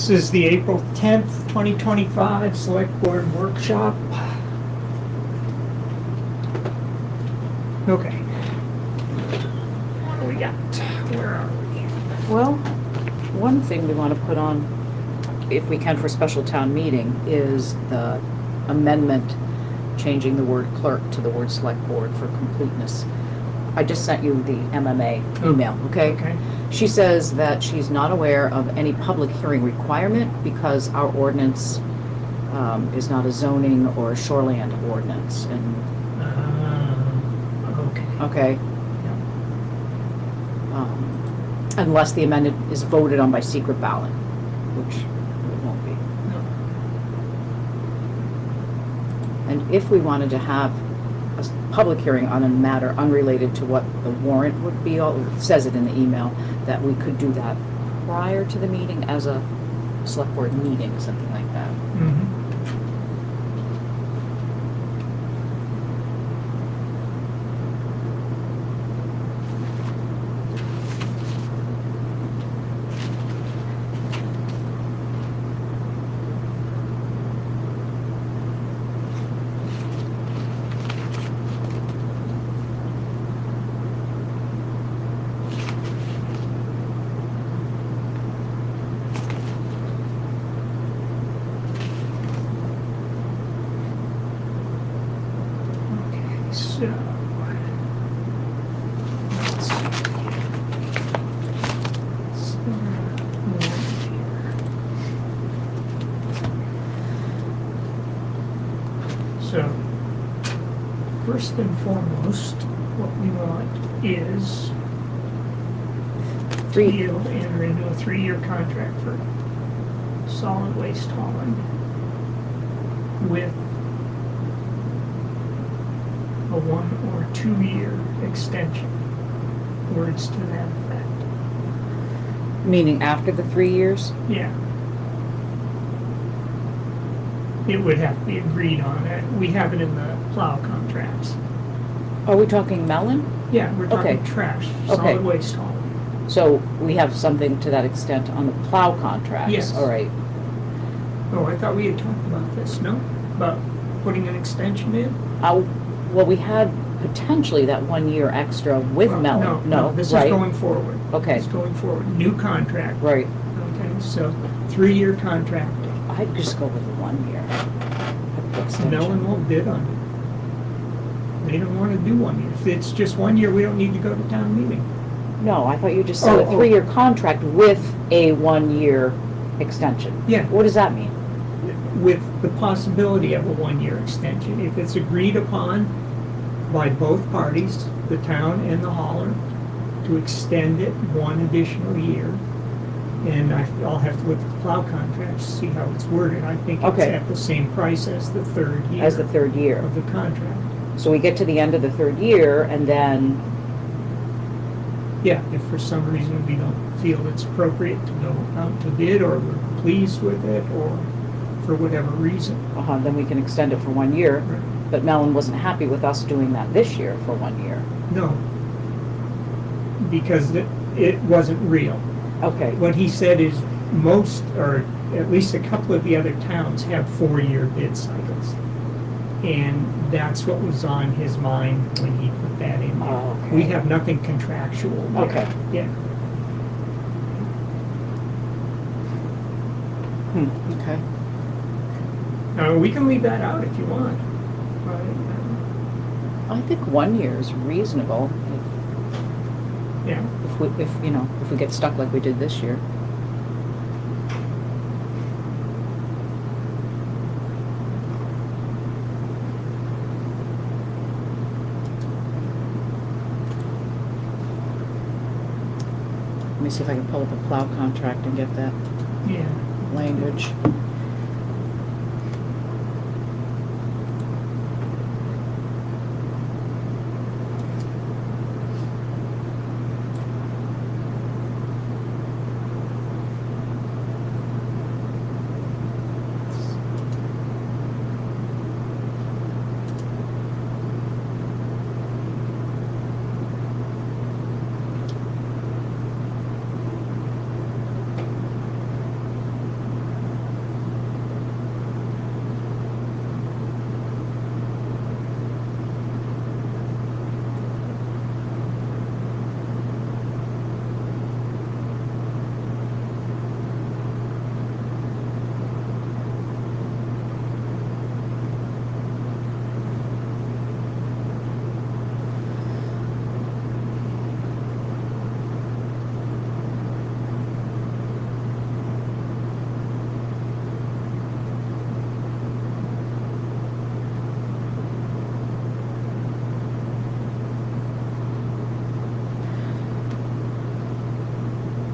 This is the April 10th, 2025 Select Board Workshop. Okay. What do we got? Where are we? Well, one thing we want to put on, if we can for special town meeting, is the amendment changing the word clerk to the word select board for completeness. I just sent you the MMA email, okay? Okay. She says that she's not aware of any public hearing requirement because our ordinance is not a zoning or a shoreland ordinance. And Okay. okay, unless the amendment is voted on by secret ballot, which it won't be. No. And if we wanted to have a public hearing on a matter unrelated to what the warrant would be, it says it in the email, that we could do that prior to the meeting as a select board meeting, something like that. Mm-hmm. So, let's see. So, first and foremost, what we want is to be able to enter into a 3-year contract for solid waste hauling with a 1 or 2 year extension. Words to that effect. Meaning after the 3 years? Yeah. It would have to be agreed on. We have it in the plow contracts. Are we talking melon? Yeah, we're talking Okay. trash, Okay. solid waste hauling. So we have something to that extent on the plow contracts? Yes. All right. Oh, I thought we had talked about this, no? About putting an extension in? Well, we had potentially that 1 year extra with Well, melon. No, this is right? going forward. Okay. It's going forward. New contract. Right. Okay, so 3-year contract. I'd just go with the 1 year. extension. Mellon won't bid on it. They don't want to do 1 year. If it's just 1 year, we don't need to go to town meeting. No, I thought you just said a 3-year contract with a 1 year extension. Yeah. What does that mean? With the possibility of a 1 year extension. If it's agreed upon by both parties, the town and the hauler, to extend it 1 additional year. And I'll have to look at the plow contracts to see how it's worded. I think it's Okay. at the same price as the 3rd year. As the 3rd year. Of the contract. So we get to the end of the 3rd year and then, Yeah, if for some reason we don't feel it's appropriate to go out to bid, or we're pleased with it, or for whatever reason. then we can extend it for 1 year. Right. But Mellon wasn't happy with us doing that this year for 1 year. No, because it wasn't real. Okay. What he said is most, or at least a couple of the other towns have 4-year bid cycles. And that's what was on his mind when he put that in there. Oh, okay. We have nothing contractual there. Okay. Yeah. Okay. We can leave that out if you want. I think 1 year is reasonable Yeah. if we get stuck like we did this year. Let me see if I can pull up a plow contract and get that Yeah. language.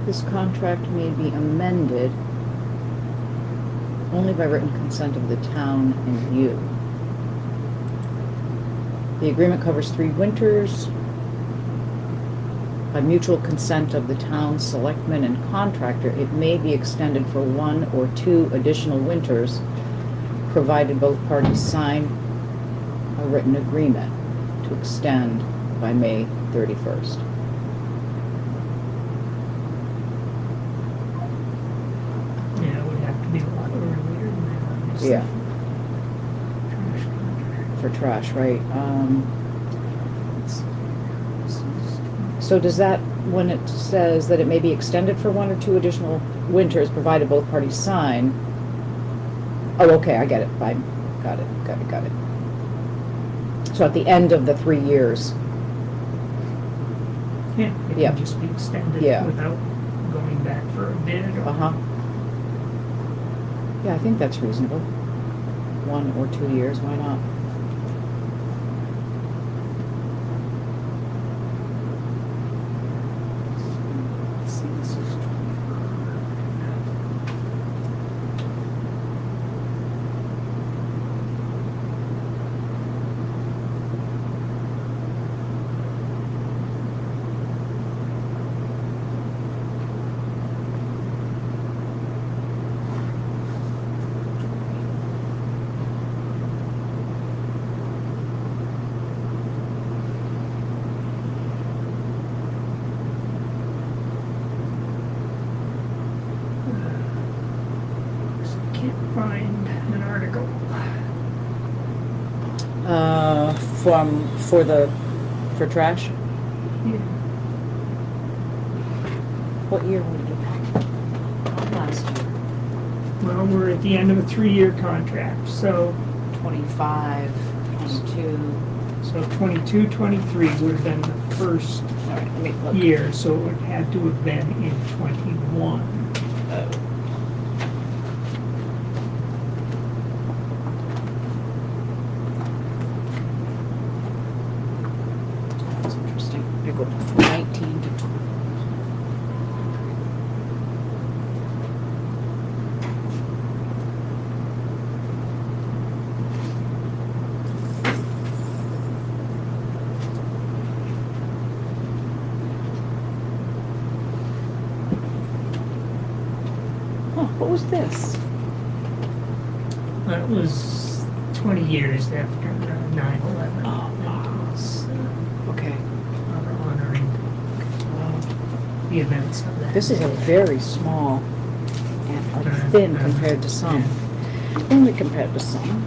This contract may be amended only by written consent of the town and you. The agreement covers 3 winters. By mutual consent of the town, selectmen, and contractor, it may be extended for 1 or 2 additional winters, provided both parties sign a written agreement to extend by May 31st. Yeah, it would have to be a lot earlier than that, obviously. Yeah, Trash contract. for trash, right? Let's see. This is- So does that, when it says that it may be extended for 1 or 2 additional winters, provided both parties sign? Oh, okay, I get it, fine, got it. So at the end of the 3 years, Yeah, it Yeah. can just be extended Yeah. without going back for a bid or. uh-huh. Yeah, I think that's reasonable. 1 or 2 years, why not? Let's see, this is 24. Can't find an article. For trash? Yeah. What year would it have? Last year. Well, we're at the end of a 3-year contract, so 25, 22. so 22, 23 would have been the first All right, let me look. year, so it would have to have been in 21. Oh. That's interesting. I go from 19 to 20. Huh, what was this? That was 20 years after 9/11. Oh, It was Okay. honoring the events of that. This is a day. very small and thin compared to some. Only compared to some.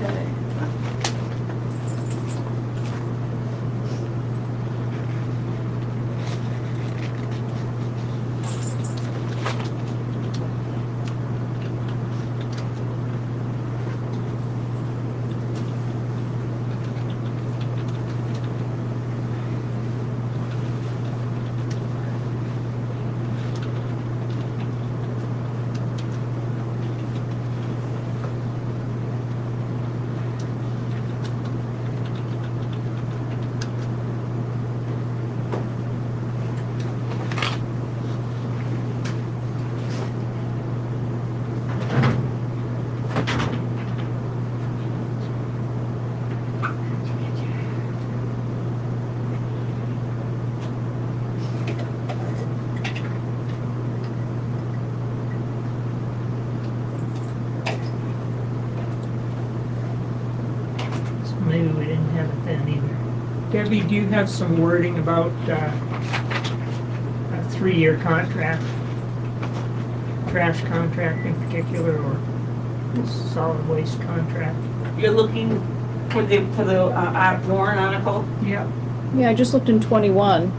Okay. So maybe we didn't have it then either. Debbie, do you have some wording about a 3-year contract? Trash contract in particular, or solid waste contract? You're looking for the warrant article? Yeah. Yeah, I just looked in 21.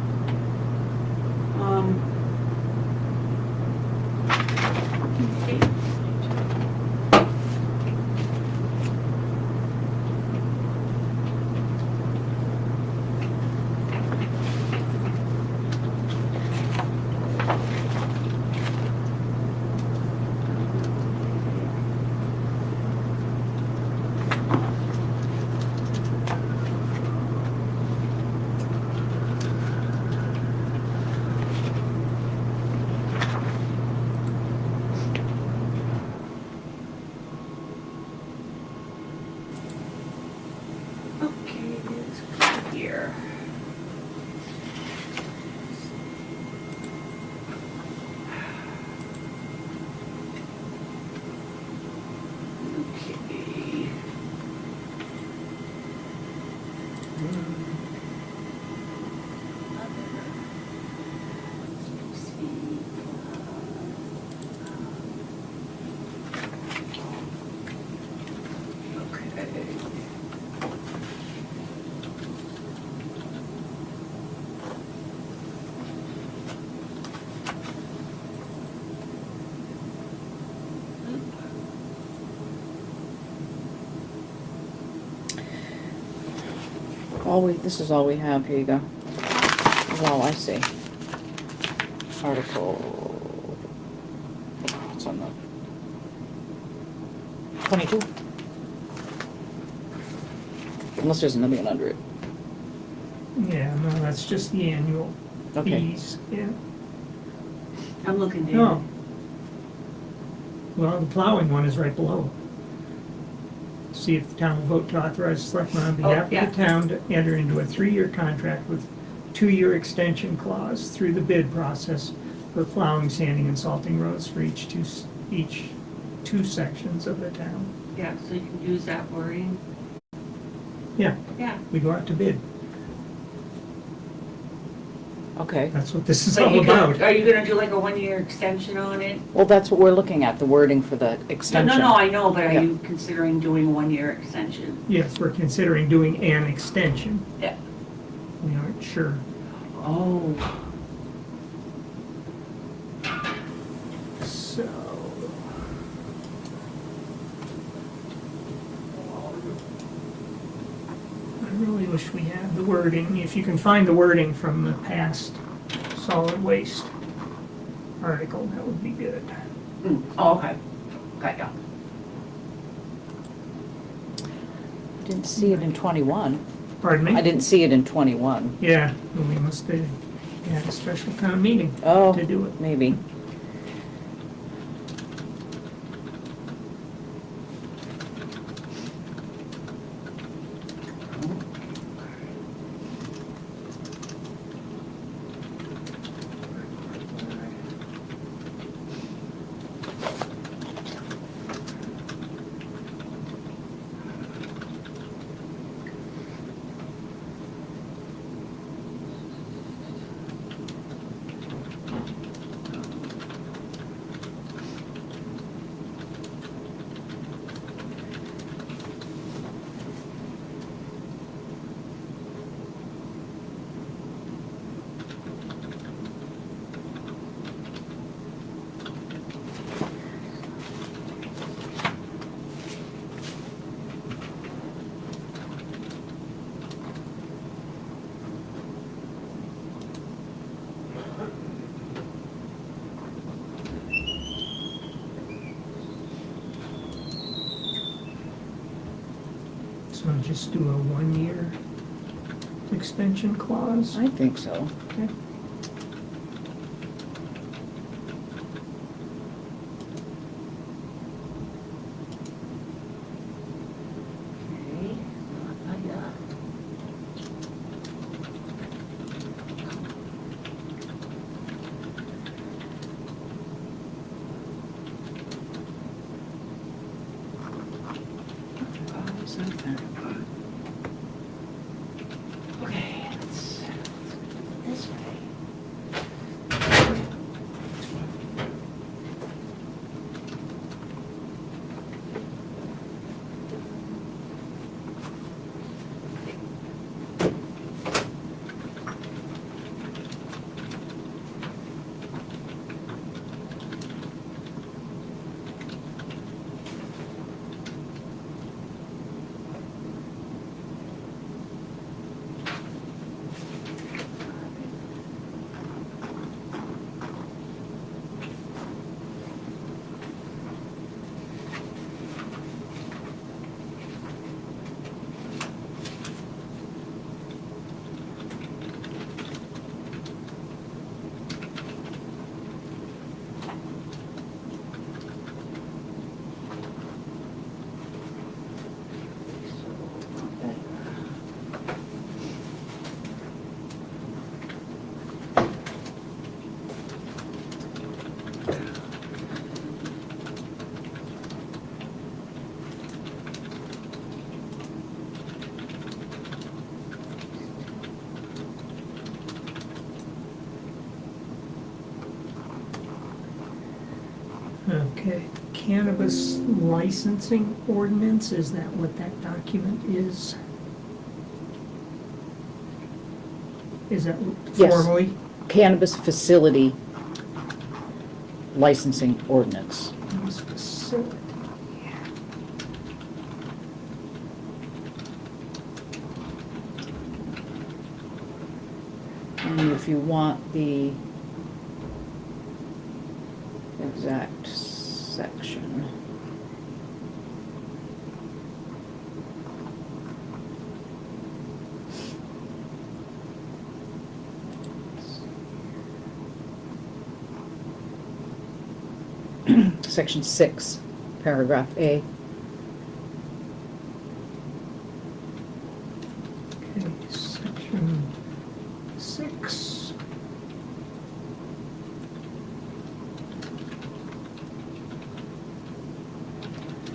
year. Okay. Okay. This is all we have, here you go. This is all I see. Article, it's on the 22. Unless there's another one under it. Yeah, no, that's just the annual Okay. fees, yeah. I'm looking, David. No. Well, the plowing one is right below. See if the town will vote to authorize the selectmen on behalf yeah. of the town to enter into a 3-year contract with 2-year extension clause through the bid process for plowing, sanding, and salting roads for each two sections of the town. Yeah, so you can use that wording. Yeah, Yeah. we go out to bid. Okay. That's what this is But all you about. are you gonna do like a 1-year extension on it? Well, that's what we're looking at, the wording for the No, extension. no, I know, but are Yeah. you considering doing 1-year extension? Yes, we're considering doing an extension. Yeah. We aren't sure. Oh. So. I really wish we had the wording. If you can find the wording from the past solid waste article, that would be good. Oh, okay. Got ya. Didn't see it in 21. Pardon me? I didn't see it in 21. Yeah, well, we must have had a special town meeting Oh, to do it. maybe. So just do a 1-year extension clause. I think so. Okay. Okay. Yeah. Okay, let's this way. Okay, cannabis licensing ordinance, is that what that document is? Is that Yes. formally? Cannabis facility licensing ordinance. Cannabis facility. And if you want the exact section. Section 6, paragraph A. Okay, section 6.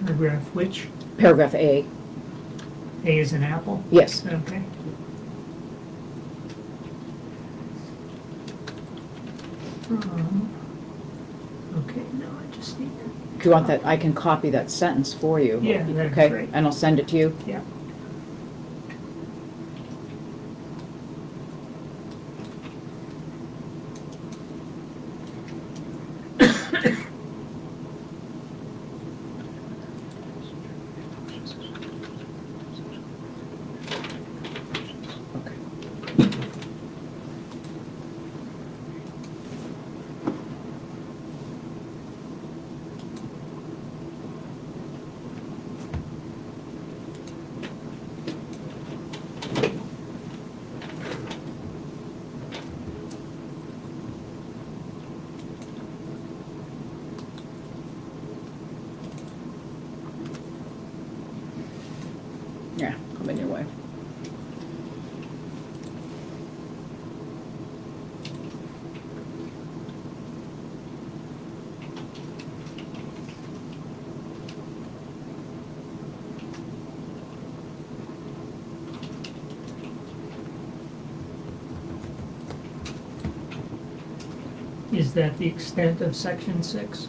Paragraph which? Paragraph A, A is an apple? yes. Okay. Okay, no, I just need to. Do you want that, I can copy that sentence for you. Yeah, that'd be Okay, great. and I'll send it to you. Yeah. Okay. Yeah, coming your way. Is that the extent of section 6?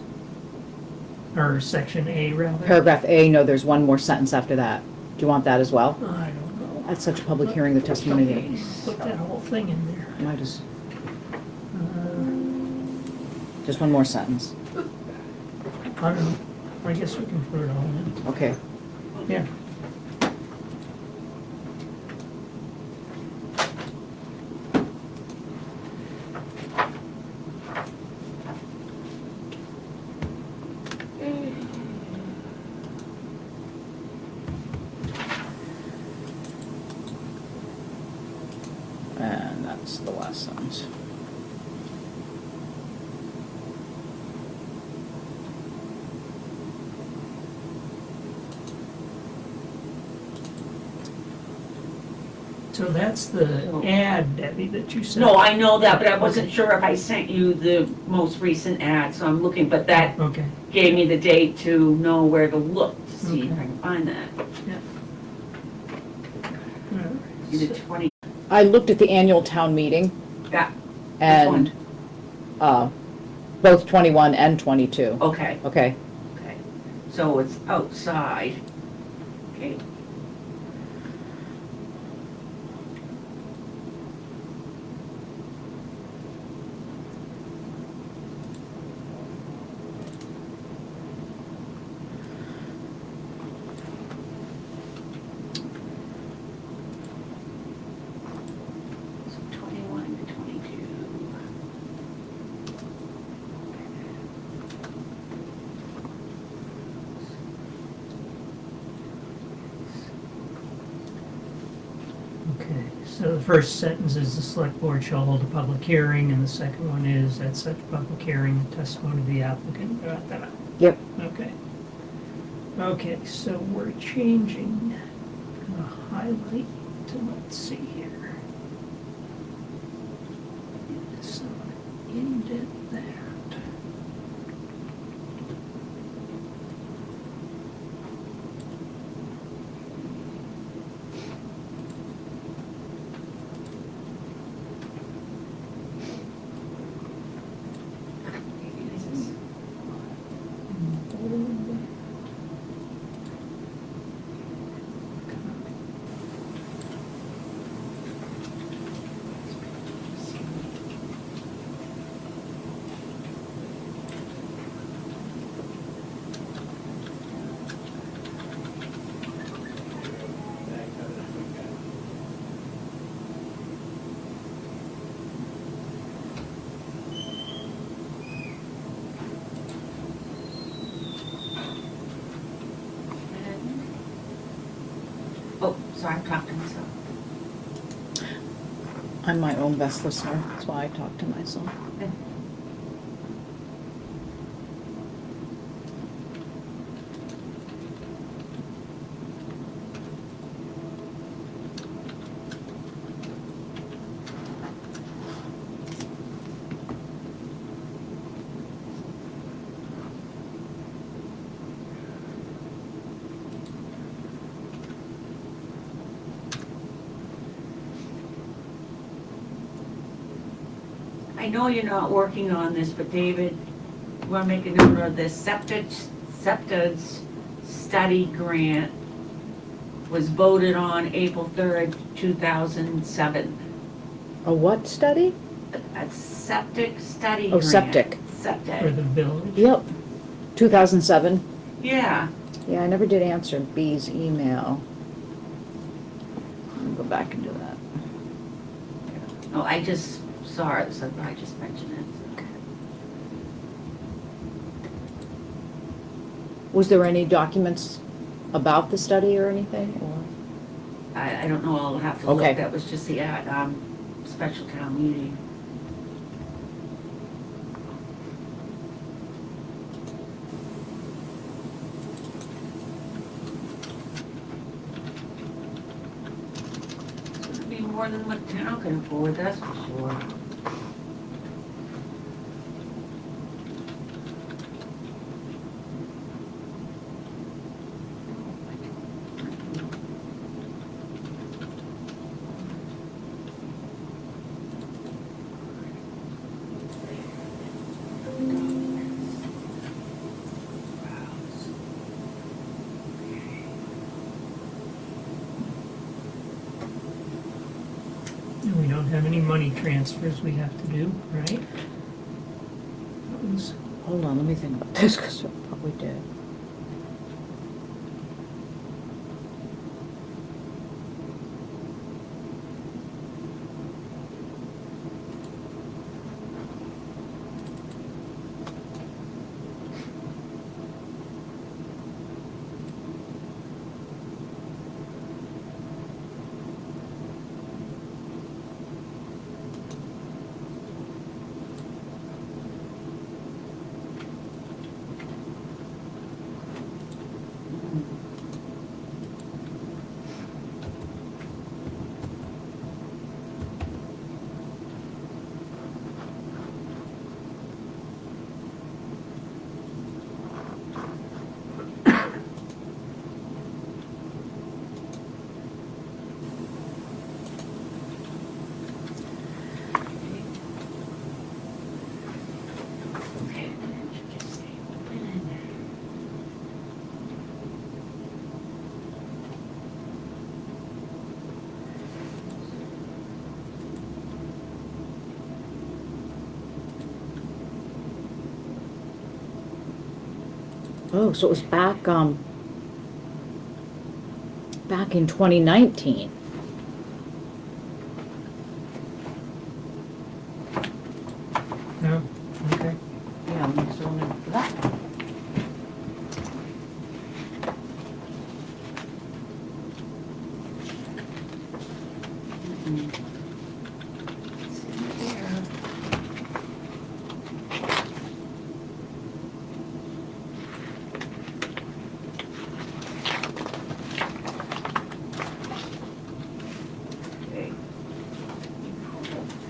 Or section A, rather? Paragraph A, no, there's one more sentence after that. Do you want that as well? I don't know. At such a public hearing, the testimony Okay, that, put that whole thing in there. might just, Uh, just one more sentence. I don't know. I guess we can put it all in. Okay. Yeah. And that's the last sentence. So that's the ad, Debbie, that you sent? No, I know that, but I wasn't sure if I sent you the most recent ad, so I'm looking, but that Okay. gave me the date to know where to look to see if I Okay. can find that. All right. Either 20, I looked at the annual town meeting yeah, and, both 21 and 22. okay, Okay, okay. So it's outside. Okay. So 21 to 22. Okay, so the first sentence is the select board shall hold a public hearing, and the second one is at such public hearing, the testimony of the applicant. yep. Okay. Okay, so we're changing the highlight to, let's see here. So indent that. sorry, I'm talking to myself. I'm my own best listener, that's why I talk to myself. I know you're not working on this, but David, you wanna make a note of this SEPTA's study grant was voted on April 3rd, 2007. A what study? A septic study Oh, grant. septic. For Septic, the village. Yep, 2007. yeah. Yeah, I never did answer B's email. Let me go back and do that. Oh, I just saw it, so I just mentioned it. Was there any documents about the study or anything, or? I don't know, I'll have to look, Okay. that was just the, special town meeting. It's gonna be more than what town can afford, that's for sure. And we don't have any money transfers we have to do, right? That was- Hold on, let me think about this, because I probably did. Okay, it should just stay open. Oh, so it was back in 2019. No, okay. Yeah, I'm still in for that. It's in here. Okay.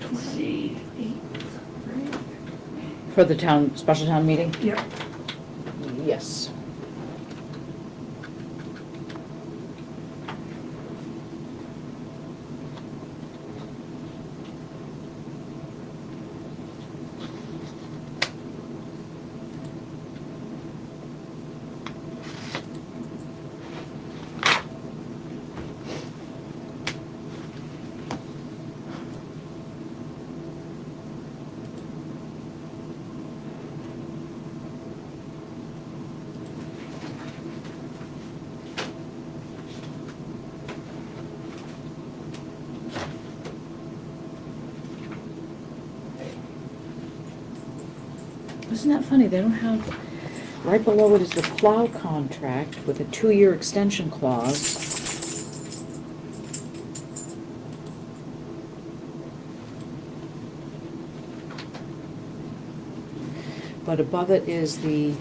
Let's see. For the special town meeting? Yep. Yes. Isn't that funny? They don't have, right below it is the plow contract with a 2-year extension clause. but above it is it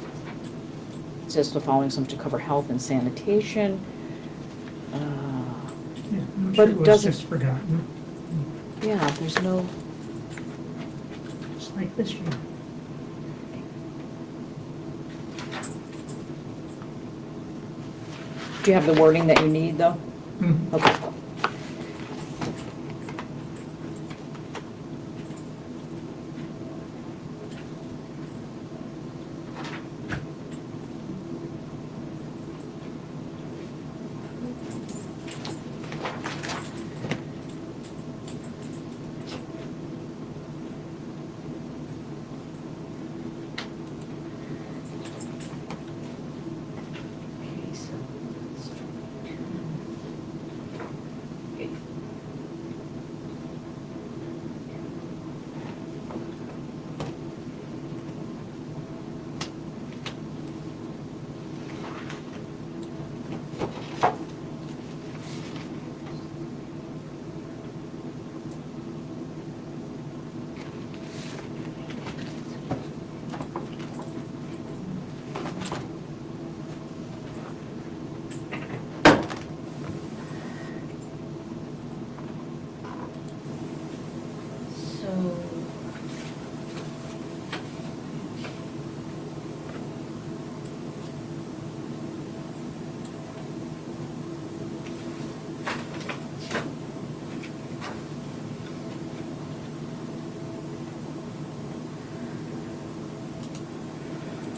says the following some to cover health and sanitation. Yeah, I'm But sure it it was doesn't- just forgotten, Yeah, there's no, just like this year. do you have the wording that you need, though? Mhm. Okay. Okay, so that's 22. Okay. So.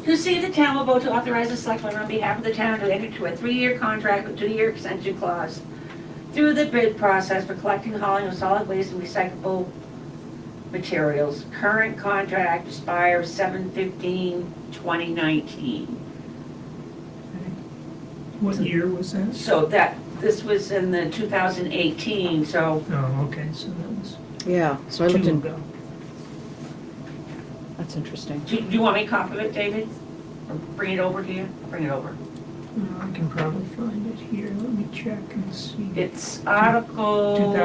To see the town will vote to authorize the selectmen on behalf of the town to enter into a 3-year contract with 2-year extension clause through the bid process for collecting, hauling of solid waste and recyclable materials. Current contract expires 7/15/2019. What year was that? So this was in the 2018, so Oh, okay, so that was Yeah, so I looked two in, ago. that's interesting. do you want me to copy it, David? Or bring it over to you? Bring it over. I can probably find it here, let me check and see. It's Article.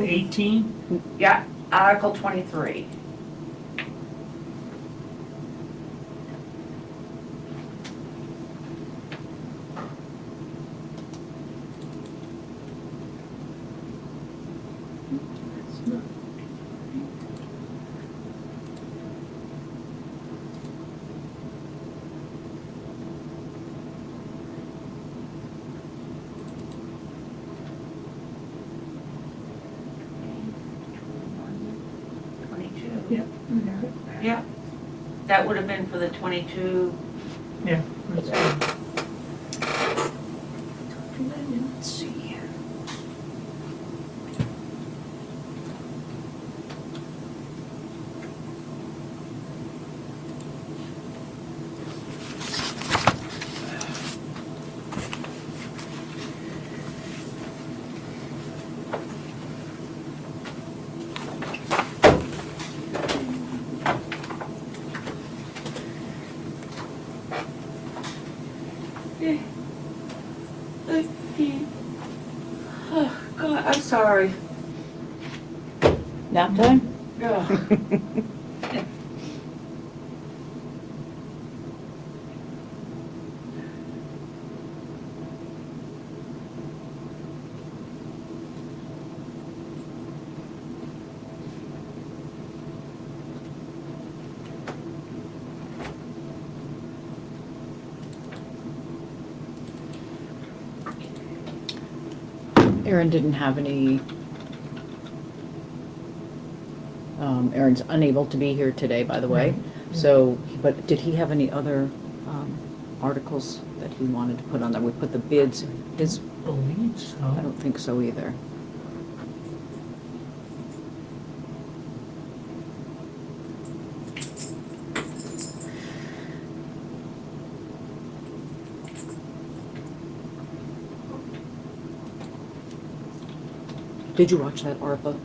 18? Yeah, Article 23. It's not. Yeah, I got it. Yeah, that would have been for the 22. Yeah, that's good. Let's see. Oh, God, I'm sorry. Nap time? Ugh. Aaron didn't have any, Aaron's unable to be here today, by the way. Right. So, but did he have any other articles that he wanted to put on there? We put the bids, his, Believe I so. don't think so either. Did you watch that ARPA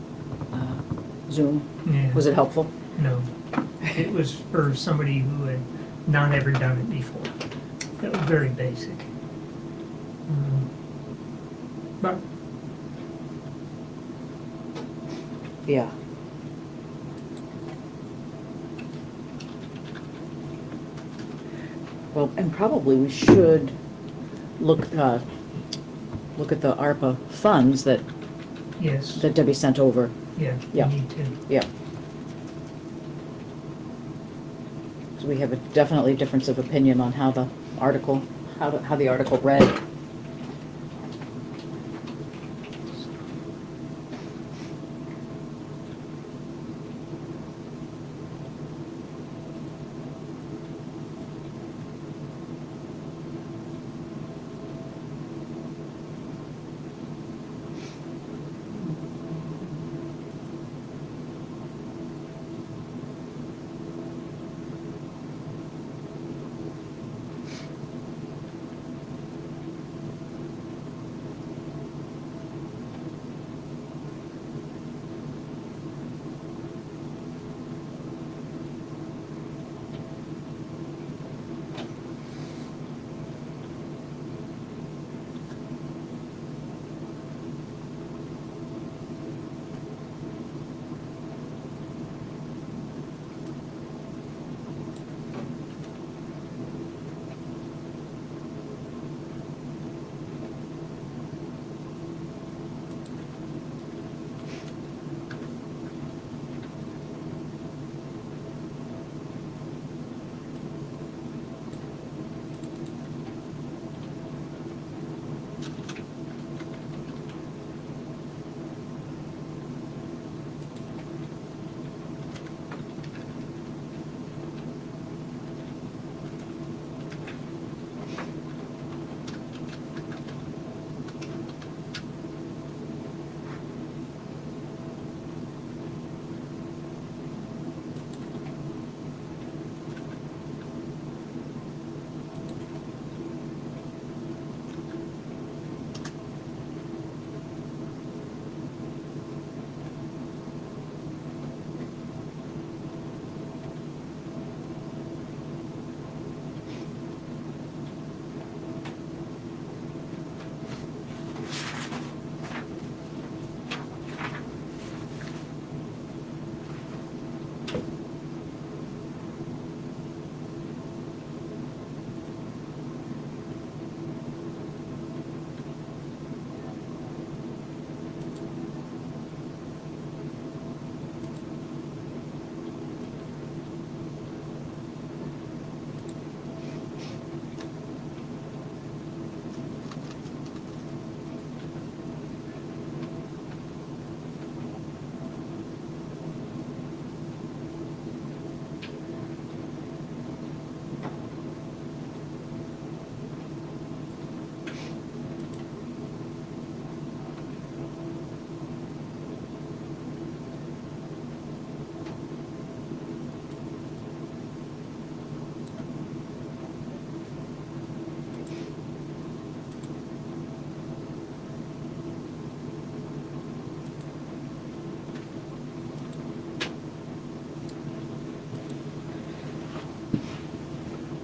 Zoom? Yeah. Was it helpful? No. It was for somebody who had not ever done it before. That was very basic. But Yeah. Well, and probably we should look at the ARPA funds that Yes, Debbie sent over. yeah, we Yeah. need to. Yeah. So we have a definitely difference of opinion on how the article, how the article read.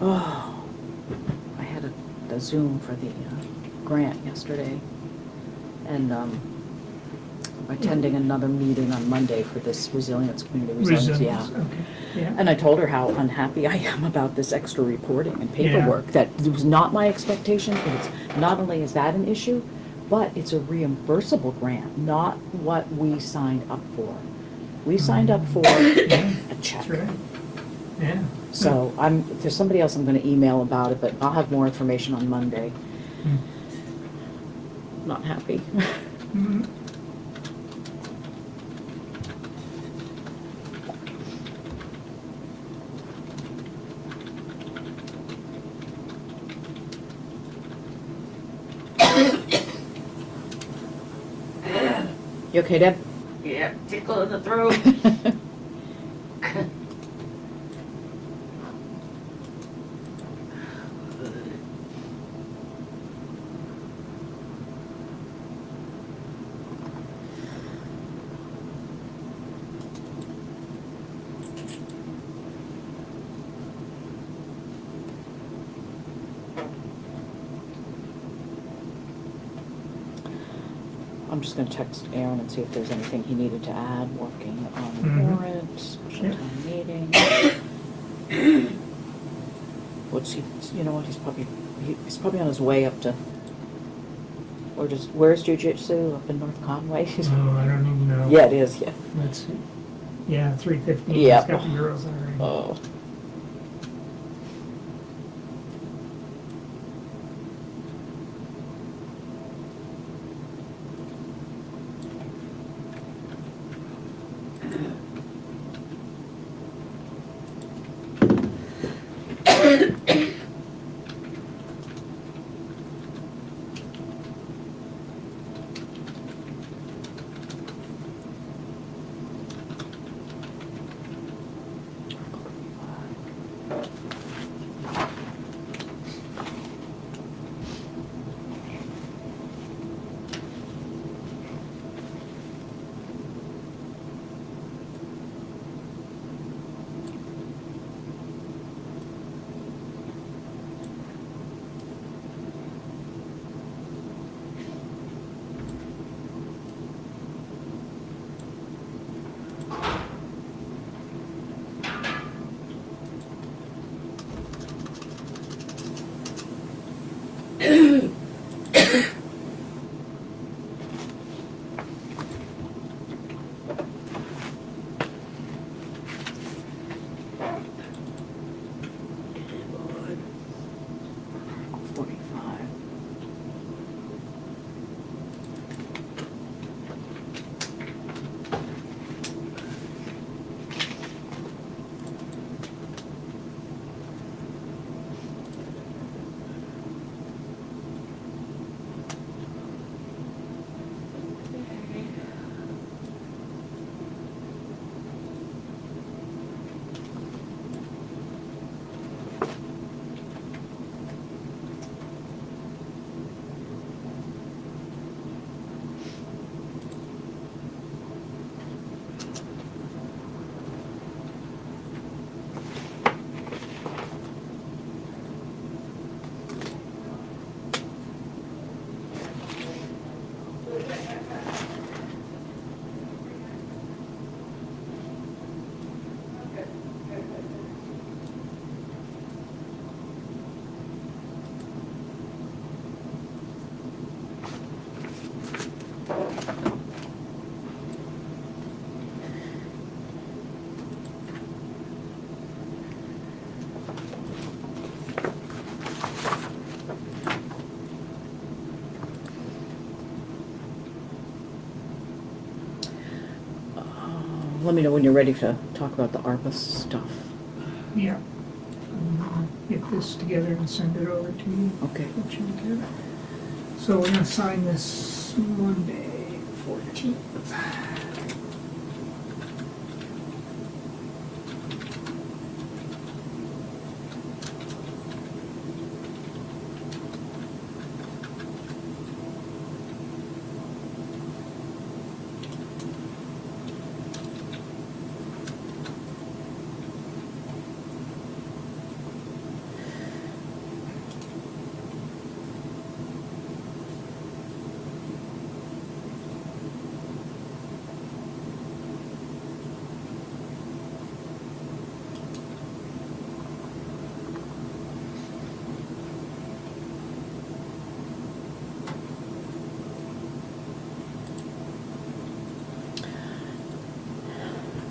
Oh, I had a Zoom for the grant yesterday, and attending another meeting on Monday for this community resilience, yeah. Okay, yeah. And I told her how unhappy I am about this extra reporting and paperwork, that it was not my expectation. It's, not only is that an issue, but it's a reimbursable grant, not what we signed up for. We signed up for a check. That's right. Yeah. So there's somebody else I'm gonna email about it, but I'll have more information on Monday. Not happy. Mhm. You okay, Deb? Yeah, tickle in the throat. I'm just gonna text Aaron and see if there's anything he needed to add, working on the Mhm. warrant, special Yeah. town meeting. What's he, you know what, he's probably on his way up to, or just, where's jujitsu? Up in North Conway? Oh, I don't even know. Yeah, it is, yeah. Let's see. Yeah, 3:15. Yeah. It's got the girls already. Oh. Let me know when you're ready to talk about the ARPA stuff. Yeah. Get this together and send it over to you. Okay. What you do. So we're gonna sign this Monday, 14th.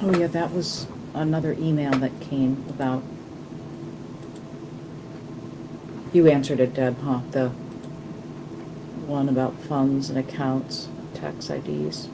Oh yeah, that was another email that came about, you answered it, Deb, huh? The one about funds and accounts, tax IDs.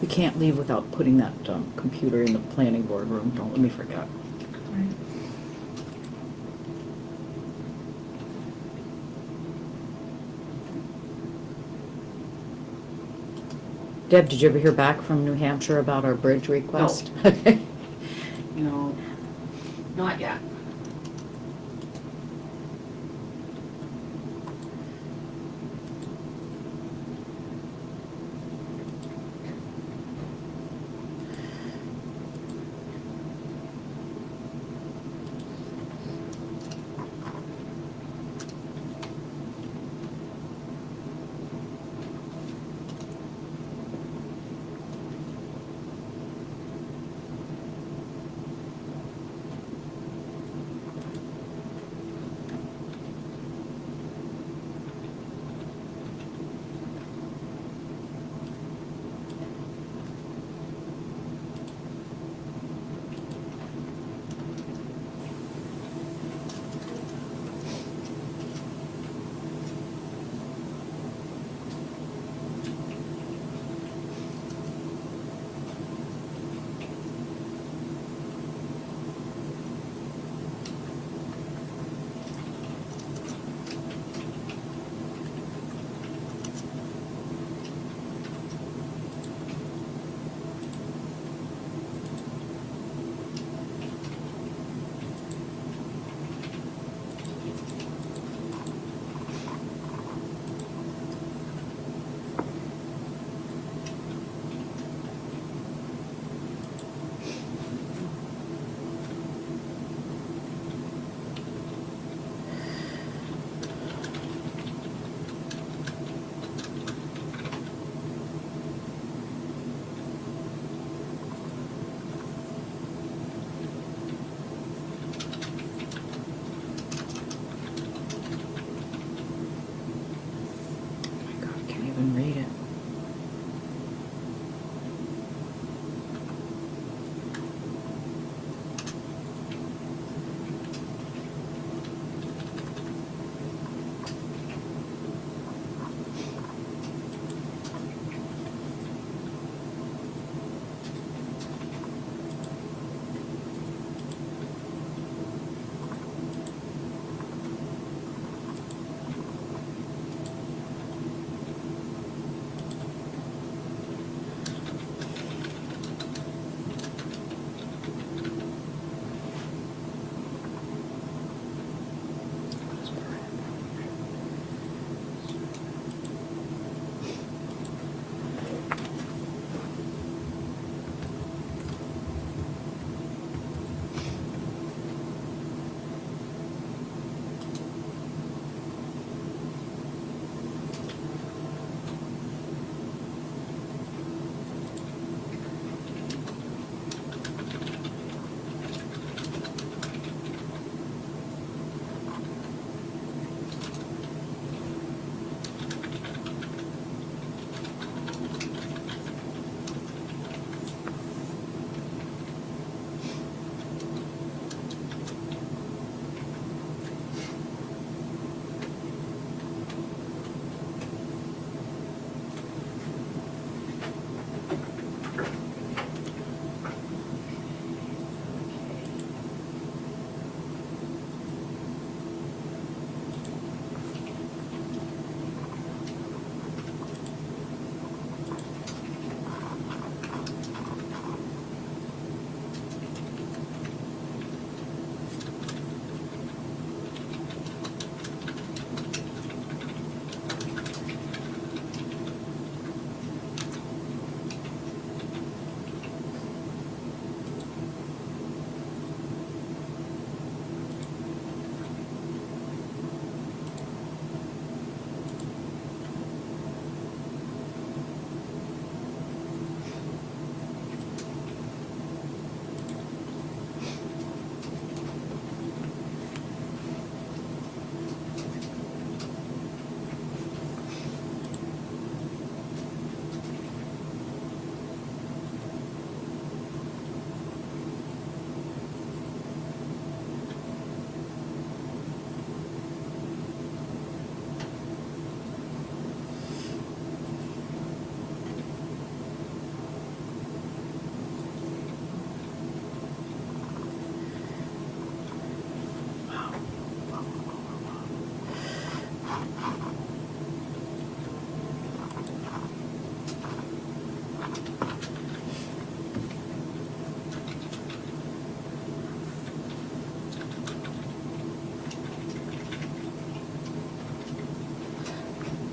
We can't leave without putting that computer in the planning board room. Don't let me forget. Deb, did you ever hear back from New Hampshire about our bridge request? No, not yet.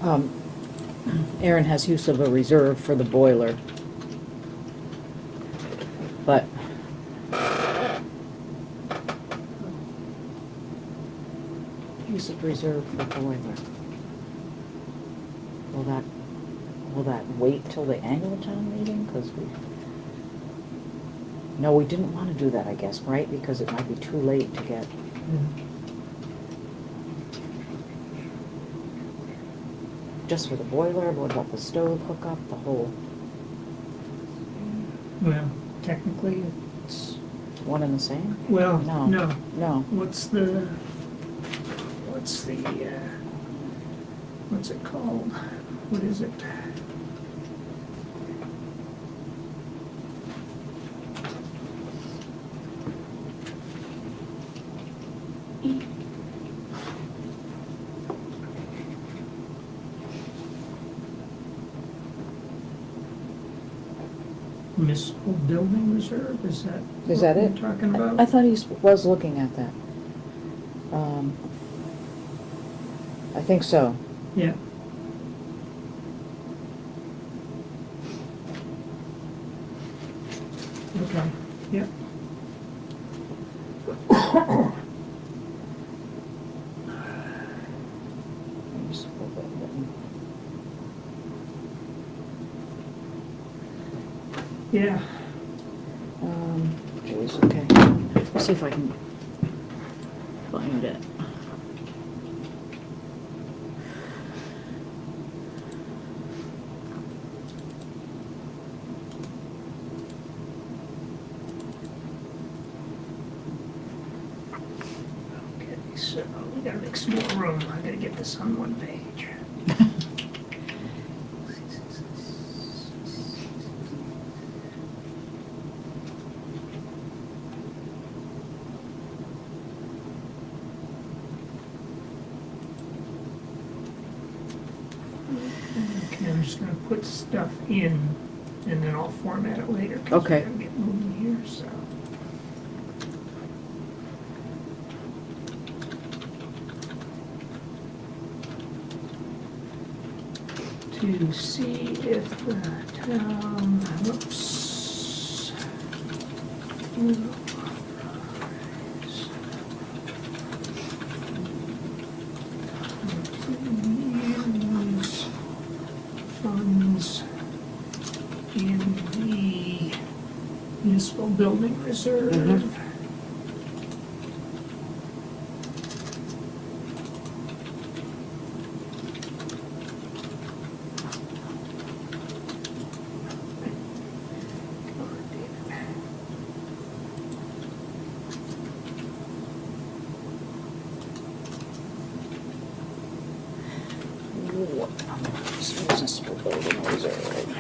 Aaron has use of a reserve for the boiler. But use of reserve for boiler. Will that wait till the annual town meeting? 'Cause no, we didn't wanna do that, I guess, right? Because it might be too late to get. Just for the boiler, what about the stove hookup, the whole, Well, technically, it's, one and the same? well, No. no. No. What's it called? What is it? Municipal building reserve, is that? Is that what it? you're talking about? I thought he was looking at that. I think so. Yeah. Okay, yeah. Yeah, Geez, okay. Let's see if I can find it. okay, so we gotta make some more room. I gotta get this on one page. Okay, I'm just gonna put stuff in, and then I'll format it later. 'Cause Okay. we gotta get moving here, so. To see if the town, whoops. will authorize use funds in the municipal building reserve. Mhm. Municipal building reserve.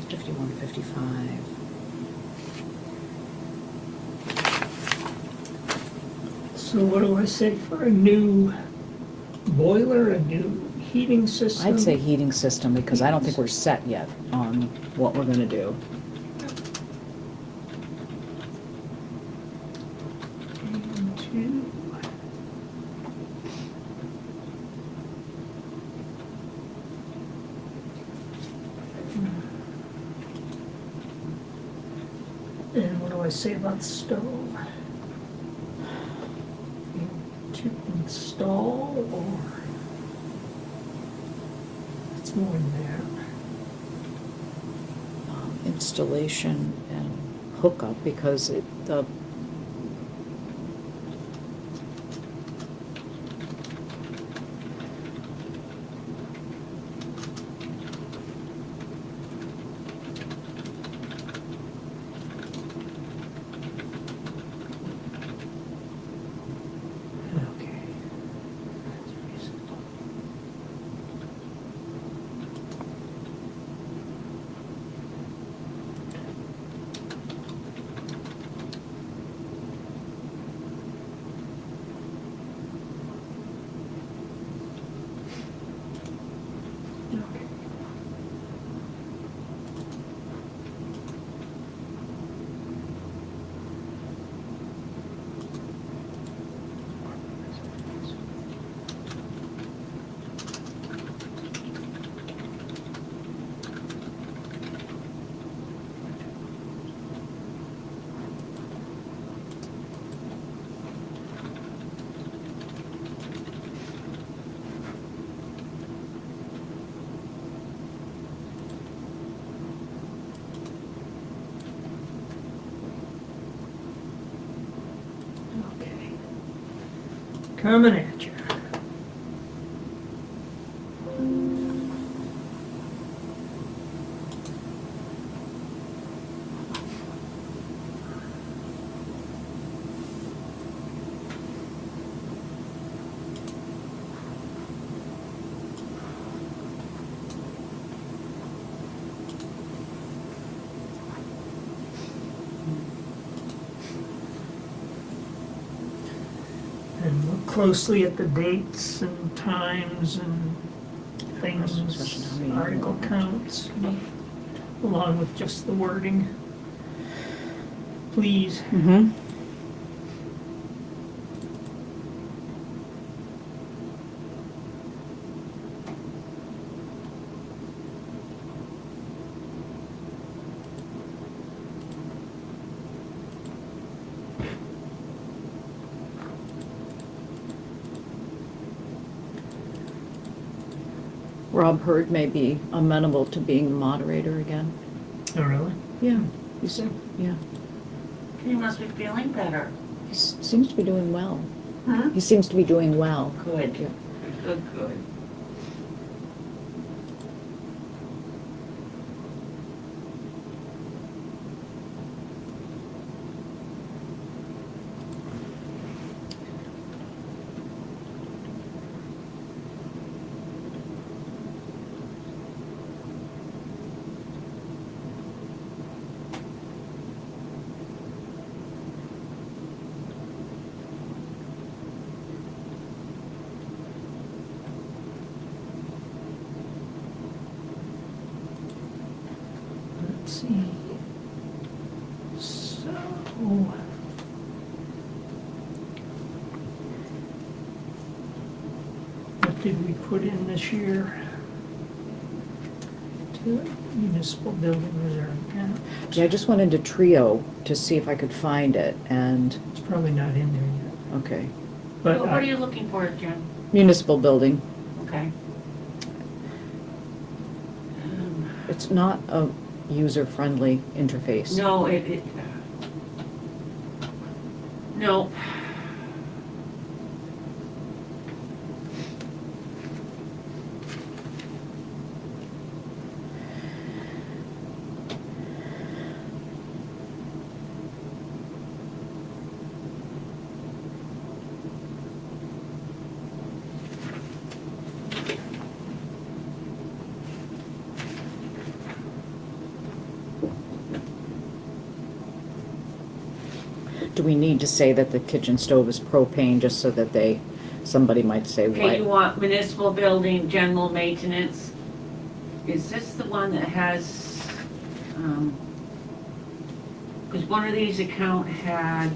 $51, $55. So what do I say for a new boiler, a new heating system? I'd say heating system, because I don't think we're set yet on what we're gonna do. And two. And what do I say about the stove? To install, or it's more than that. Installation and hookup, because the Okay. That's reasonable. coming at you. And look closely at the dates and times and things, article counts, along with just the wording. Please. Mm-hmm. Rob Hurd may be amenable to being the moderator again. Oh, really? Yeah, he said, yeah. He must be feeling better. He seems to be doing well. Huh? He seems to be doing well. Good. Yeah. Good. Let's see. So, what did we put in this year? To municipal building reserve account. Yeah, I just went into Trio to see if I could find it, and, It's probably not in there yet. okay. But What are you looking for, Jim? Municipal building. Okay. It's not a user-friendly interface. No, no. Do we need to say that the kitchen stove is propane, just so that somebody might say, Okay, you why? want municipal building, general maintenance. Is this the one that has, because one of these account had,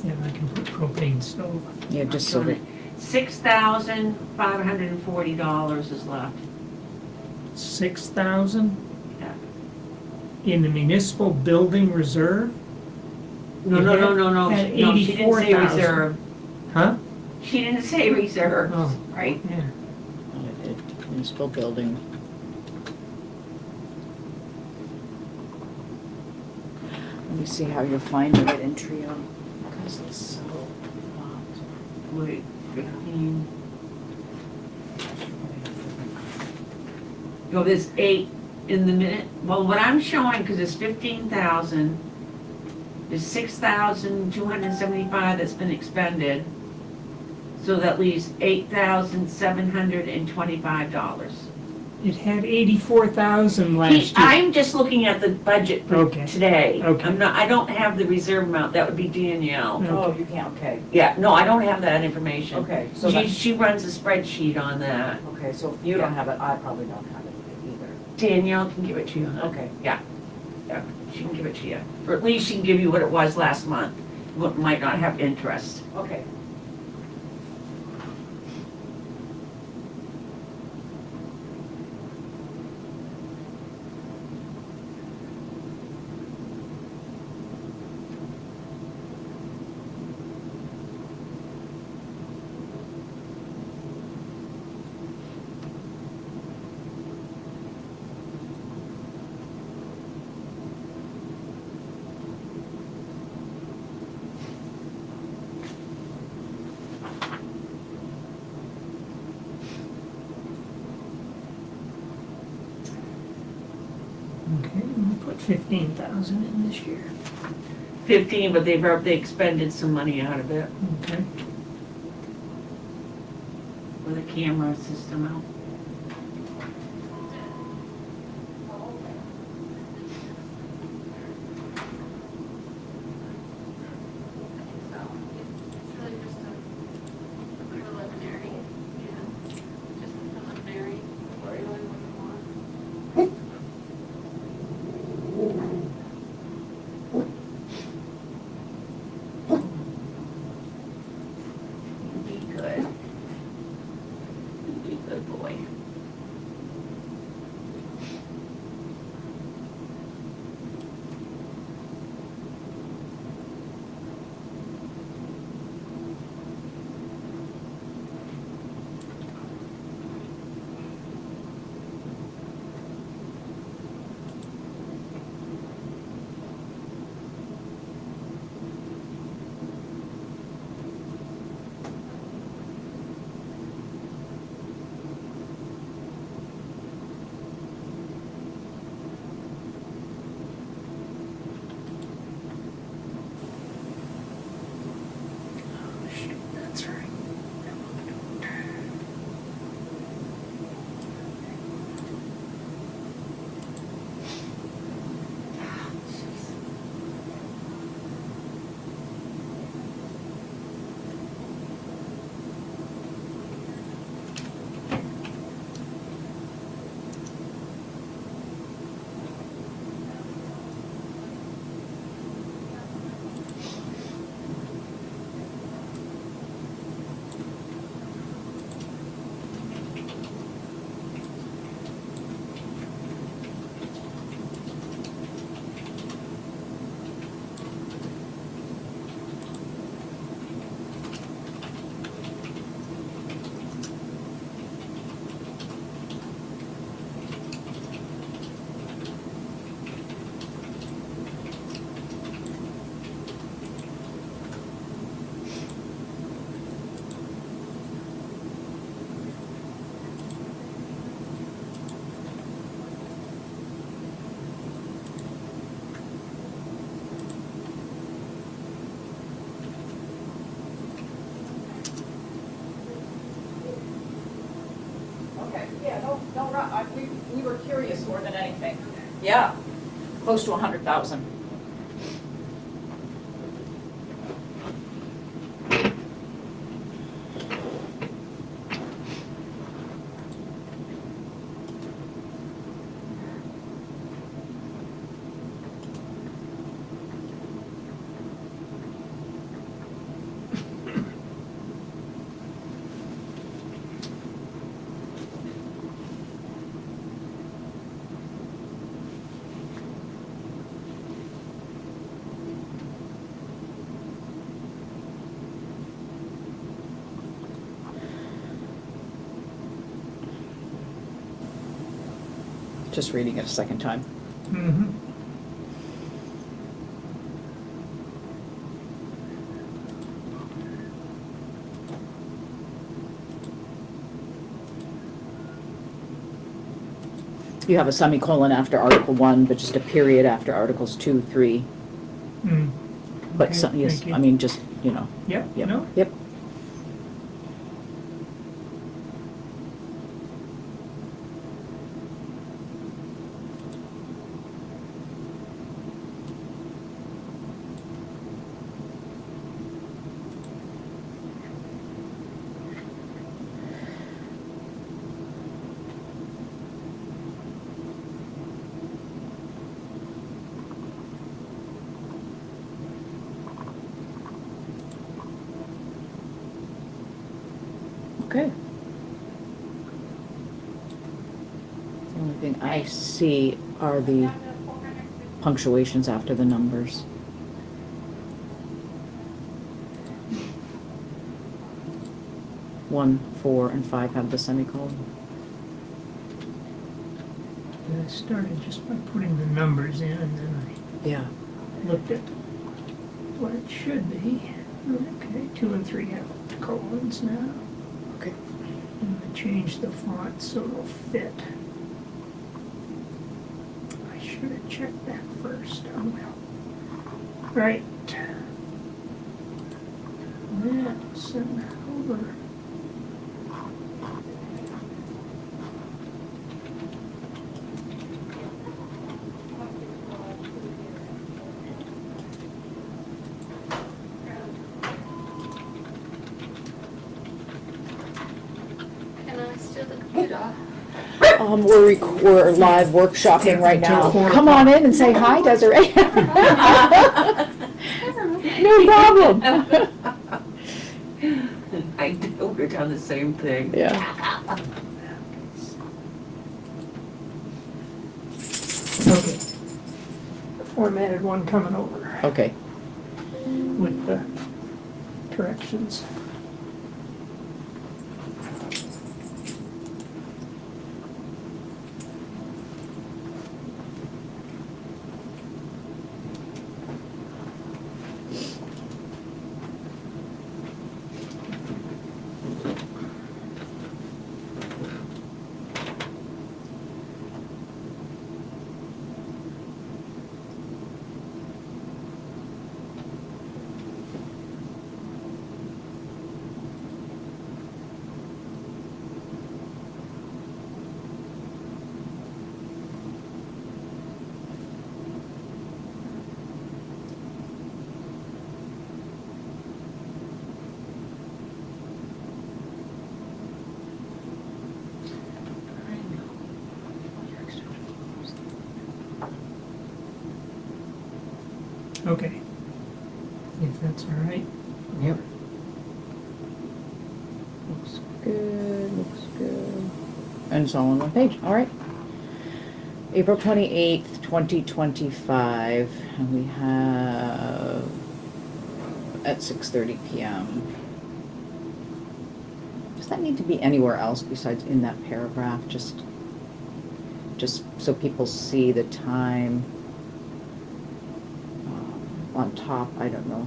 yeah, I can put propane stove. Yeah, just so that, $6,540 is left. 6,000 Yeah. in the municipal building reserve? No, You no, had- no, no, no, had no, she didn't say 84,000. reserve. Huh? She didn't say reserve, Oh. right? Yeah. municipal building. Let me see how you're finding it in Trio, because it's so locked. Wait, 15. Go, there's 8 in the minute. Well, what I'm showing, because it's 15,000, is 6,275 that's been expended. So that leaves $8,725. It had 84,000 last year. I'm just looking at the budget for Okay. today. Okay. I don't have the reserve amount, that would be Danielle. No. Oh, you can't, okay. Yeah, no, I don't have that information. Okay, so that, She runs a spreadsheet on that. okay, so if you don't have it, I probably don't have it either. Danielle can give it to you. huh? Okay. Yeah, she can give it to you. Or at least she can give you what it was last month. What might not have interest. Okay. Okay, we'll put 15,000 in this year. 15, but they expended some money out of it Okay. with a camera system out. So it's really just a preliminary, just a preliminary, really what we want. Be good. Be a good boy. That's right. Okay, yeah, no, we were curious more than anything. Yeah, close to 100,000. Just reading it a second time. Mm-hmm. You have a semicolon after Article 1, but just a period after Articles 2, 3. Mm. But Okay, some, yes, thank you. I mean, just, you know. Yep, Yep. no, Yep. Okay. The only thing I see are the punctuations after the numbers. One, 4, and 5 have the semicolon. I started just by putting the numbers in and then Yeah. I looked at what it should be. Okay, 2 and 3 have colons now. Okay. And I changed the font so it'll fit. I should have checked that first. Oh well. Right. Send that over. Can I steal the computer? We're live workshopping right now. Until 4 Come on in and say hi, Desiree. No problem. We're done the same thing. Yeah. Okay. The formatted one coming over Okay. with the corrections. Okay. If that's all right. Yep. Looks good, looks good. And it's all on one page, all right. April 28th, 2025, and we have at 6:30 PM. Does that need to be anywhere else besides in that paragraph? Just so people see the time on top, I don't know.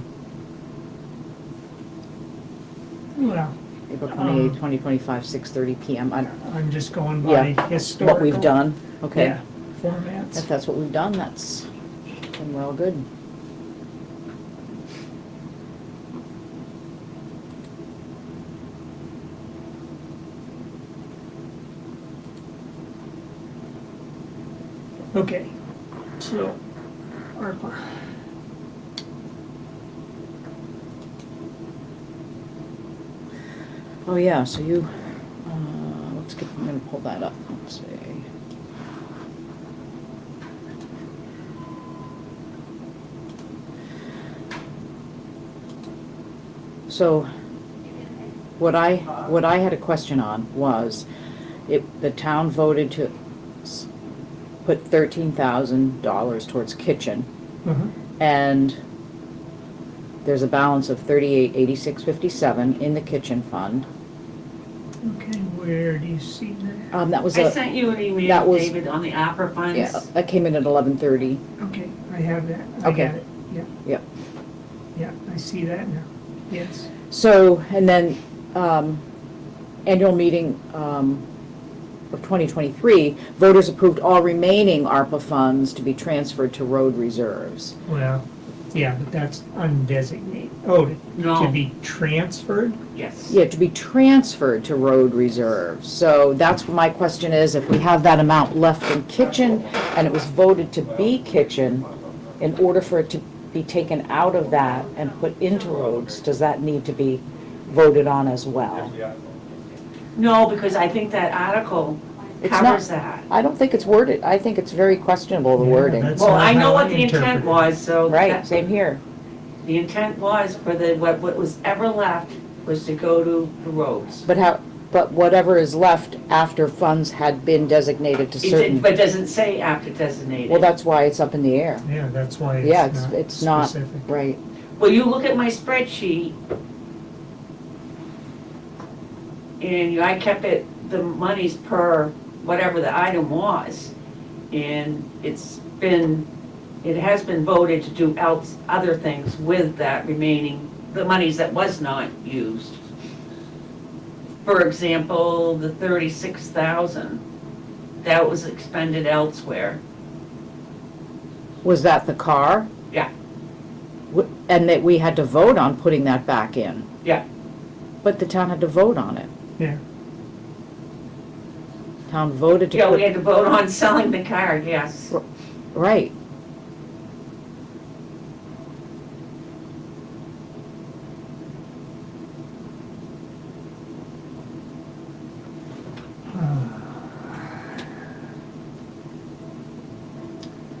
Well, April 28th, 2025, 6:30 PM. I don't know. I'm just going by Yeah, historical. what we've done, okay. Yeah, formats. If that's what we've done, then we're all good. Okay, so, ARPA. Oh, yeah, so you, I'm gonna pull that up, let's see. So, what I had a question on was, the town voted to put $13,000 towards kitchen, and there's a balance of $38,8657 in the kitchen fund. Okay, where do you see that? That was I sent you an that email, was- David, on the opera funds. yeah, that came in at 11:30. Okay, I have that. I Okay. got it. Yeah. Yep. Yeah, I see that now. Yes. So, and then, annual meeting, of 2023, voters approved all remaining ARPA funds to be transferred to road reserves. Well, yeah, but that's undesignated. Oh, to No. be transferred? Yes. Yeah, to be transferred to road reserves. So that's what my question is, if we have that amount left in kitchen and it was voted to be kitchen, in order for it to be taken out of that and put into roads, does that need to be voted on as well? No, because I think that article It's not- covers that. I don't think it's worded, I think it's very questionable, the Yeah, wording. that's- Well, I not know how what I the intent interpret it. was, so. Right, that- same here. The intent was for what was ever left was to go to the roads. But whatever is left after funds had been designated to certain, But it doesn't say after designated. well, that's why it's up in the air. Yeah, that's why Yeah, it's it's not not, specific. right. Well, you look at my spreadsheet, and I kept it, the monies per whatever the item was. And it has been voted to do other things with that remaining, the monies that was not used. For example, the 36,000, that was expended elsewhere. Was that the car? Yeah, And that we had to vote on putting that back in? yeah. But the town had to vote on it. Yeah. Town voted to Yeah, we put, had to vote on selling the car, yes. right.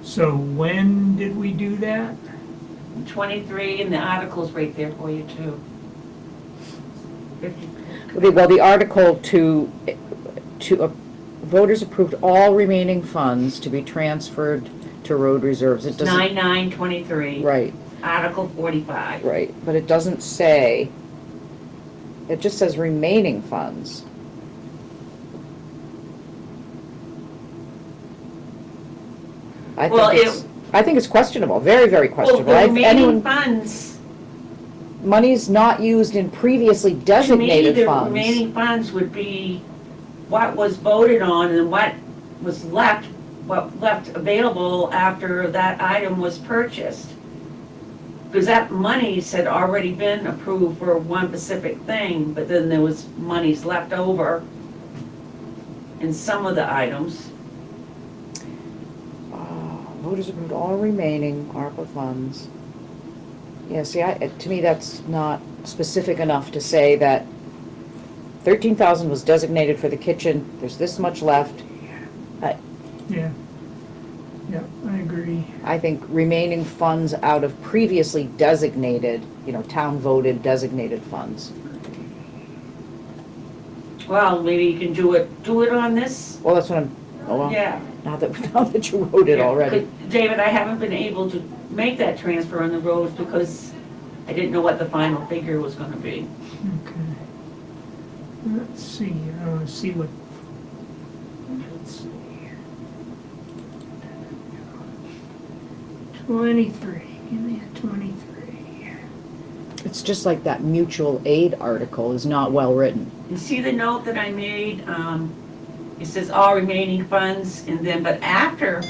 So when did we do that? 23, and the article's right there for you too. 50. Well, the article to, voters approved all remaining funds to be transferred to road reserves. It doesn't. 9923. Right, Article 45. right, but it doesn't say, it just says remaining funds. Well, I think it's questionable, very, very Well, questionable. the If remaining anyone, funds, money's not used in previously to me, designated the funds. remaining funds would be what was voted on and what was left, what left available after that item was purchased. Because that monies had already been approved for one specific thing, but then there was monies left over in some of the items. Voters approved all remaining ARPA funds. Yeah, see, to me, that's not specific enough to say that 13,000 was designated for the kitchen, there's this much left. Yeah. Yeah, I agree. I think remaining funds out of previously designated, town voted designated funds. Well, maybe you can do it on this? Well, that's what well, Yeah. now that you wrote it Yeah, already. David, I haven't been able to make that transfer on the roads because I didn't know what the final figure was gonna be. Okay. Let's see, I want to see what, let's see. 23, give me a 23. It's just like that mutual aid article is not well written. You see the note that I made? It says all remaining funds, and then, but after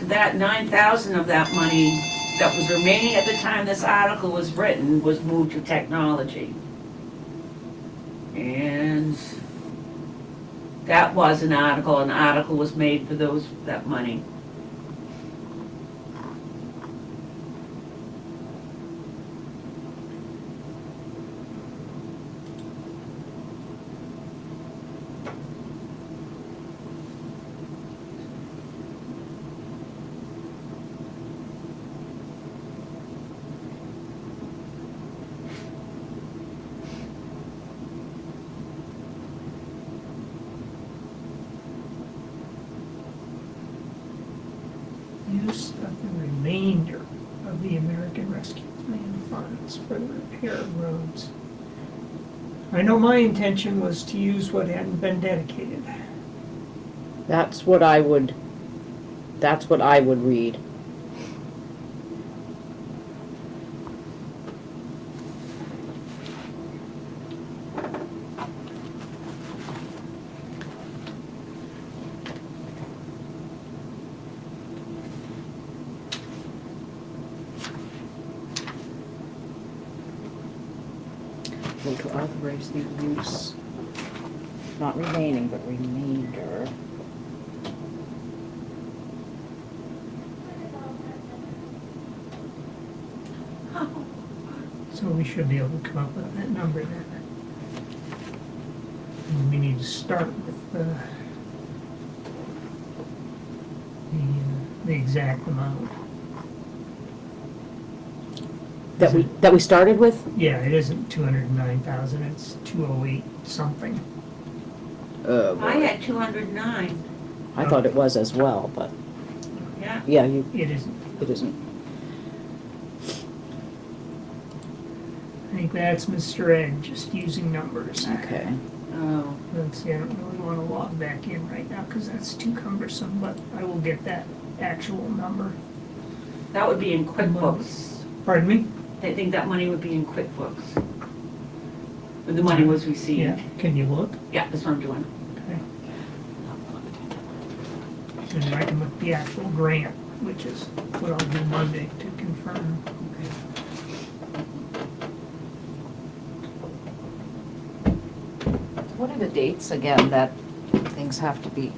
that 9,000 of that money that was remaining at the time this article was written was moved to technology. And that was an article was made for that money. Use of the remainder of the American Rescue Plan funds for the repair of roads. I know my intention was to use what hadn't been dedicated. That's what I would read. Vote to authorize the use, not remaining, but remainder. So we should be able to come up with that number then. And we need to start with the exact amount. That we started with? Yeah, it isn't 209,000, it's 208 something. I had 209, I thought it was as well, but, yeah. yeah, It isn't. it isn't. I think that's Mr. Ed, just using numbers. Okay. Oh, Let's see, I don't really want to log back in right now because that's too cumbersome, but I will get that actual number. that would be in QuickBooks. Pardon me? I think that money would be in QuickBooks. When the money was received. Yeah, can you look? Yeah, that's what I'm doing. Okay. And I can look at the actual grant, which is what I'll do Monday to confirm. What are the dates again that things have to be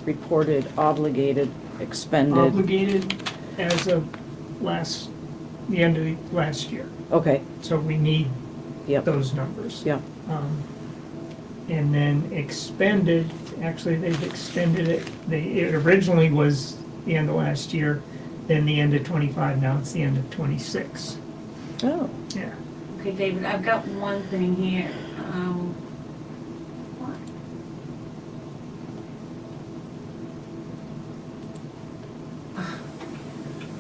reported, obligated, expended? Obligated as of the end of last year. Okay, So we need yep, those numbers. yep. And then expended, actually, they've extended it. It originally was the end of last year, then the end of '25, now it's the end of '26. Oh, Yeah. Okay, David, I've got one thing here. What?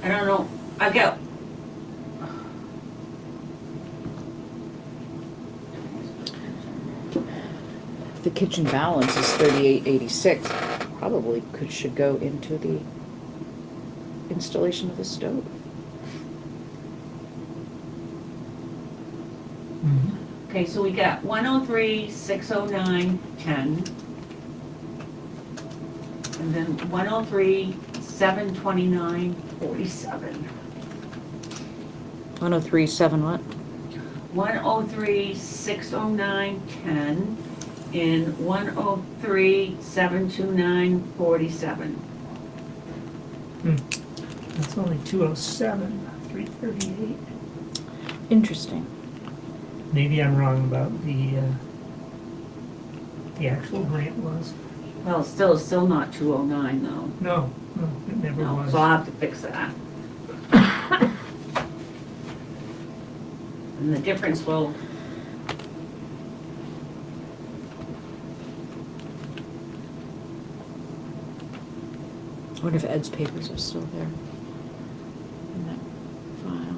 I don't know, I've got. if the kitchen balance is 3886, probably should go into the installation of the stove. Okay, so we got 103, 609, 10. And then 103, 729, 47. 1037 what? 103, 609, 10. And 103, 729, 47. That's only 207, 338. Interesting. Maybe I'm wrong about the actual grant was. Well, still not 209 though. No, it never No, was. so I'll have to fix that. And the difference will, I wonder if Ed's papers are still there in that file.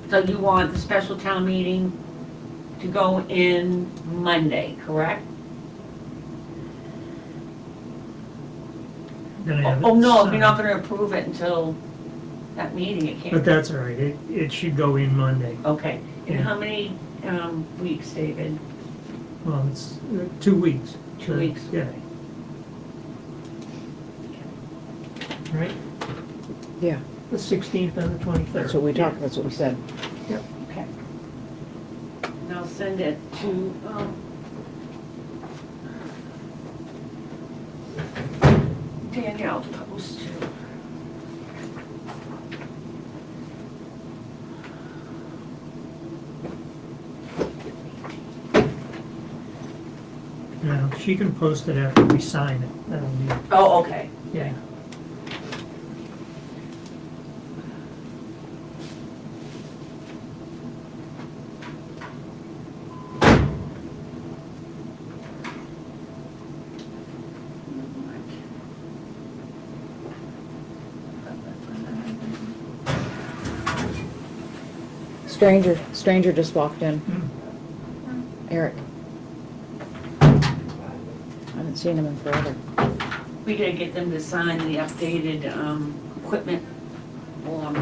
so you want the special town meeting to go in Monday, correct? Gonna have it Oh, no, signed. you're not gonna approve it until that meeting, it But can't. that's all right, it should go in Monday. Okay, and Yeah. how many weeks, David? Well, it's 2 weeks. 2 weeks? Yeah. Right, Yeah, the 16th and the 23rd. that's what we talked, that's what we said. Yep. Okay. And I'll send it to, Danielle to post to. Now, she can post it after we sign it, that'll be, Oh, okay. yeah. Stranger just walked in. Hmm. Eric. Haven't seen him in forever. We gotta get them to sign the updated, equipment form.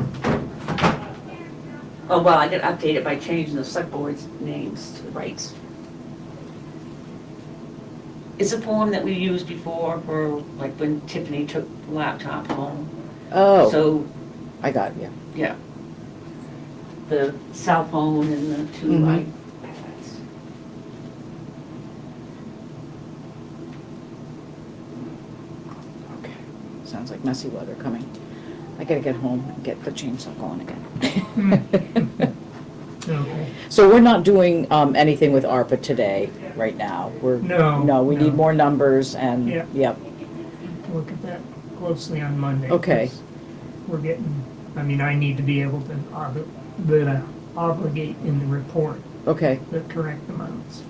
Oh, well, I gotta update it by changing the select board's names to the rights. It's a form that we used before for, like, when Tiffany took the laptop home. Oh, So, I got you. yeah. The cell phone and the two Mhm. iPads. like messy weather coming. I gotta get home and get the chainsaw going again. Okay. So we're not doing anything with ARPA today, right now? No, we need no. more numbers and, Yeah. yep, Look at that closely on Monday. Okay. 'Cause we're getting, I mean, I need to be able to obligate in the report okay. the correct amounts.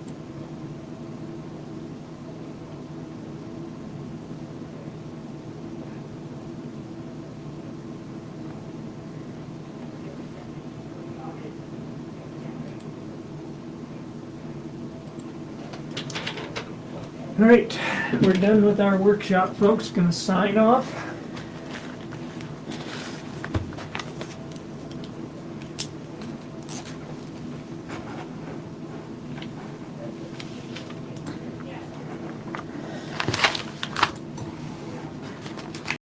All right, we're done with our workshop, folks. Gonna sign off.